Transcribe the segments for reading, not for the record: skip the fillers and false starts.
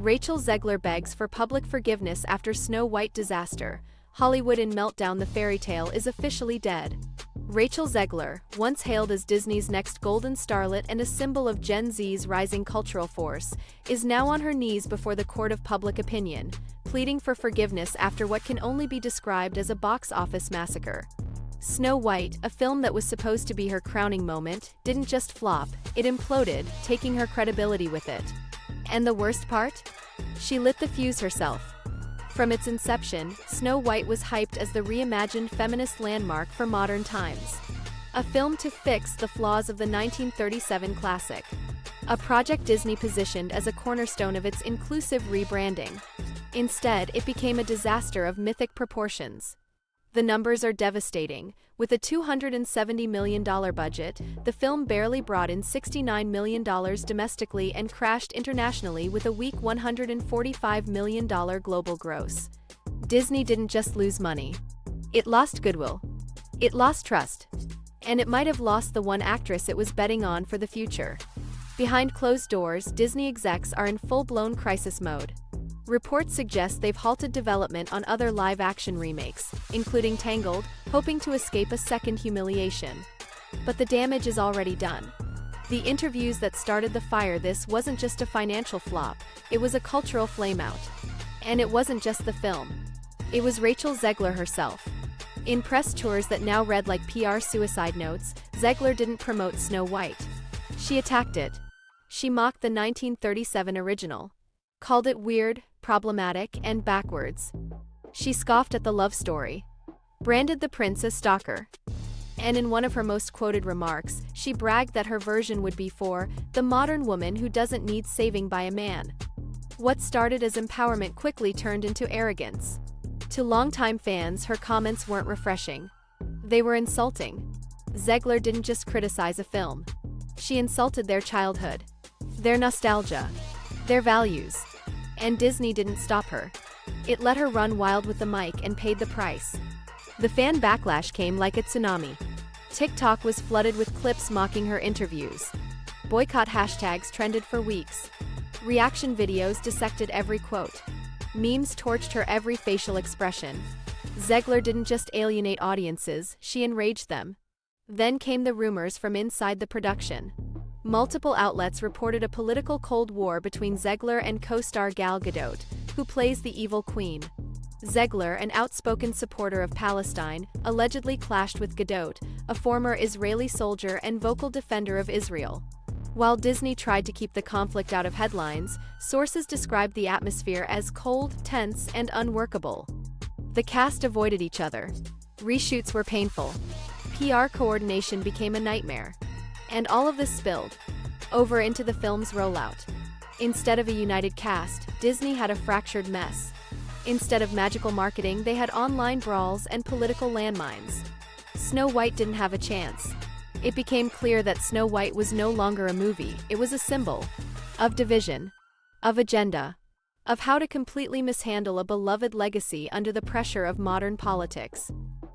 Rachel Zegler begs for public forgiveness after Snow White disaster. Hollywood in meltdown. The fairy tale is officially dead. Rachel Zegler, once hailed as Disney's next golden starlet and a symbol of Gen Z's rising cultural force, is now on her knees before the court of public opinion, pleading for forgiveness after what can only be described as a box office massacre. Snow White, a film that was supposed to be her crowning moment, didn't just flop, it imploded, taking her credibility with it. And the worst part? She lit the fuse herself. From its inception, Snow White was hyped as the reimagined feminist landmark for modern times. A film to fix the flaws of the 1937 classic. A project Disney positioned as a cornerstone of its inclusive rebranding. Instead, it became a disaster of mythic proportions. The numbers are devastating. With a $270 million budget, the film barely brought in $69 million domestically and crashed internationally with a weak $145 million global gross. Disney didn't just lose money. It lost goodwill. It lost trust. And it might have lost the one actress it was betting on for the future. Behind closed doors, Disney execs are in full-blown crisis mode. Reports suggest they've halted development on other live-action remakes, including Tangled, hoping to escape a second humiliation. But the damage is already done. The interviews that started the fire. This wasn't just a financial flop, it was a cultural flameout. And it wasn't just the film. It was Rachel Zegler herself. In press tours that now read like PR suicide notes, Zegler didn't promote Snow White. She attacked it. She mocked the 1937 original. Called it weird, problematic, and backwards. She scoffed at the love story. Branded the prince a stalker. And in one of her most quoted remarks, she bragged that her version would be for the modern woman who doesn't need saving by a man. What started as empowerment quickly turned into arrogance. To longtime fans, her comments weren't refreshing. They were insulting. Zegler didn't just criticize a film. She insulted their childhood, their nostalgia, their values. And Disney didn't stop her. It let her run wild with the mic and paid the price. The fan backlash came like a tsunami. TikTok was flooded with clips mocking her interviews. Boycott hashtags trended for weeks. Reaction videos dissected every quote. Memes torched her every facial expression. Zegler didn't just alienate audiences, she enraged them. Then came the rumors from inside the production. Multiple outlets reported a political Cold War between Zegler and co-star Gal Gadot, who plays the evil queen. Zegler, an outspoken supporter of Palestine, allegedly clashed with Gadot, a former Israeli soldier and vocal defender of Israel. While Disney tried to keep the conflict out of headlines, sources described the atmosphere as cold, tense, and unworkable. The cast avoided each other. Reshoots were painful. PR coordination became a nightmare. And all of this spilled over into the film's rollout. Instead of a united cast, Disney had a fractured mess. Instead of magical marketing, they had online brawls and political landmines. Snow White didn't have a chance. It became clear that Snow White was no longer a movie, it was a symbol of division, of agenda, of how to completely mishandle a beloved legacy under the pressure of modern politics.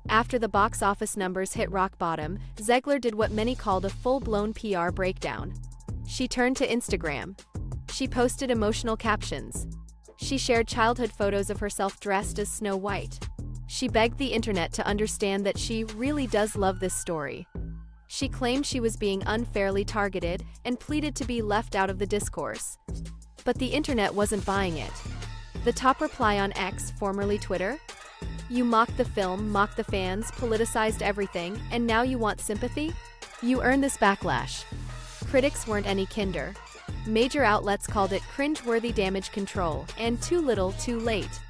After the box office numbers hit rock bottom, Zegler did what many called a full-blown PR breakdown. She turned to Instagram. She posted emotional captions. She shared childhood photos of herself dressed as Snow White. She begged the internet to understand that she really does love this story. She claimed she was being unfairly targeted and pleaded to be left out of the discourse. But the internet wasn't buying it. The top reply on X, formerly Twitter? You mocked the film, mocked the fans, politicized everything, and now you want sympathy? You earned this backlash. Critics weren't any kinder. Major outlets called it cringe-worthy damage control and too little, too late.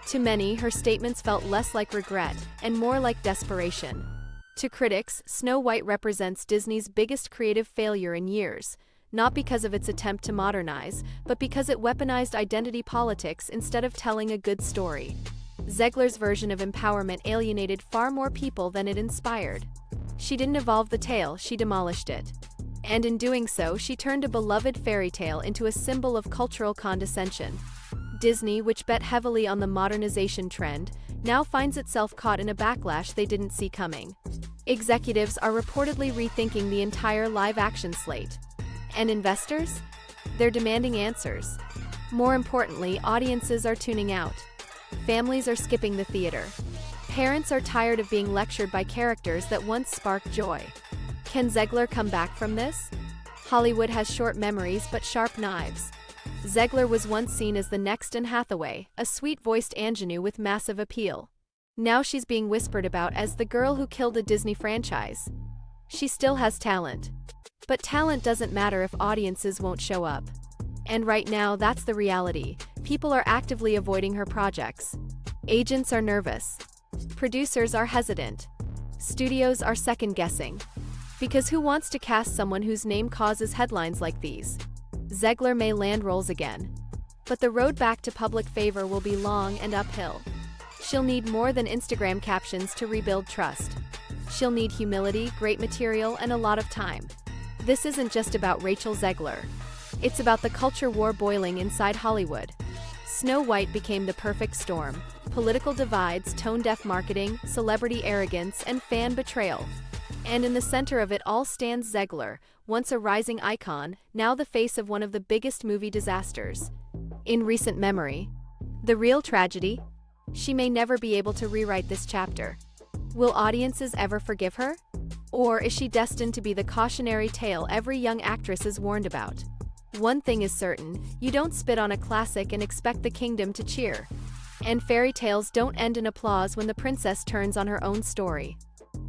To many, her statements felt less like regret and more like desperation. To critics, Snow White represents Disney's biggest creative failure in years, not because of its attempt to modernize, but because it weaponized identity politics instead of telling a good story. Zegler's version of empowerment alienated far more people than it inspired. She didn't evolve the tale, she demolished it. And in doing so, she turned a beloved fairy tale into a symbol of cultural condescension. Disney, which bet heavily on the modernization trend, now finds itself caught in a backlash they didn't see coming. Executives are reportedly rethinking the entire live-action slate. And investors? They're demanding answers. More importantly, audiences are tuning out. Families are skipping the theater. Parents are tired of being lectured by characters that once sparked joy. Can Zegler come back from this? Hollywood has short memories but sharp knives. Zegler was once seen as the next Anne Hathaway, a sweet-voiced ingenue with massive appeal. Now she's being whispered about as the girl who killed a Disney franchise. She still has talent. But talent doesn't matter if audiences won't show up. And right now, that's the reality. People are actively avoiding her projects. Agents are nervous. Producers are hesitant. Studios are second-guessing. Because who wants to cast someone whose name causes headlines like these? Zegler may land roles again. But the road back to public favor will be long and uphill. She'll need more than Instagram captions to rebuild trust. She'll need humility, great material, and a lot of time. This isn't just about Rachel Zegler. It's about the culture war boiling inside Hollywood. Snow White became the perfect storm. Political divides, tone-deaf marketing, celebrity arrogance, and fan betrayal. And in the center of it all stands Zegler, once a rising icon, now the face of one of the biggest movie disasters in recent memory. The real tragedy? She may never be able to rewrite this chapter. Will audiences ever forgive her? Or is she destined to be the cautionary tale every young actress is warned about? One thing is certain, you don't spit on a classic and expect the kingdom to cheer. And fairy tales don't end in applause when the princess turns on her own story.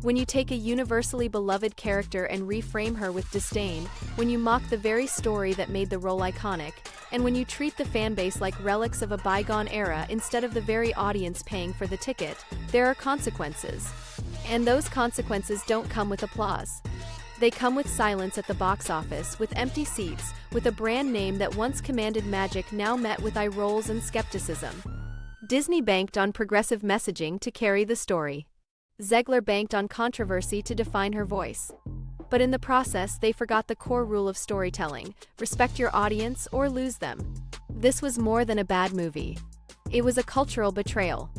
When you take a universally beloved character and reframe her with disdain, when you mock the very story that made the role iconic, and when you treat the fanbase like relics of a bygone era instead of the very audience paying for the ticket, there are consequences. And those consequences don't come with applause. They come with silence at the box office, with empty seats, with a brand name that once commanded magic now met with eye rolls and skepticism. Disney banked on progressive messaging to carry the story. Zegler banked on controversy to define her voice. But in the process, they forgot the core rule of storytelling: respect your audience or lose them. This was more than a bad movie. It was a cultural betrayal.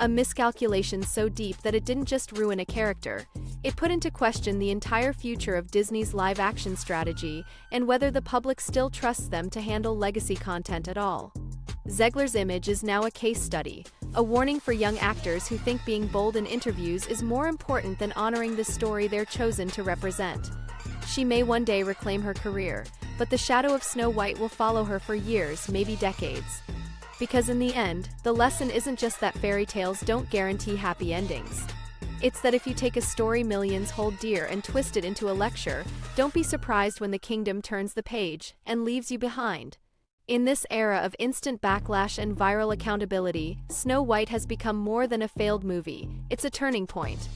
A miscalculation so deep that it didn't just ruin a character, it put into question the entire future of Disney's live-action strategy and whether the public still trusts them to handle legacy content at all. Zegler's image is now a case study, a warning for young actors who think being bold in interviews is more important than honoring the story they're chosen to represent. She may one day reclaim her career, but the shadow of Snow White will follow her for years, maybe decades. Because in the end, the lesson isn't just that fairy tales don't guarantee happy endings. It's that if you take a story millions hold dear and twist it into a lecture, don't be surprised when the kingdom turns the page and leaves you behind. In this era of instant backlash and viral accountability, Snow White has become more than a failed movie. It's a turning point.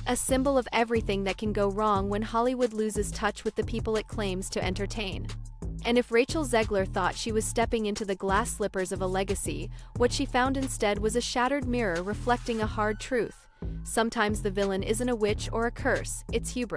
A symbol of everything that can go wrong when Hollywood loses touch with the people it claims to entertain. And if Rachel Zegler thought she was stepping into the glass slippers of a legacy, what she found instead was a shattered mirror reflecting a hard truth. Sometimes the villain isn't a witch or a curse, it's hubris.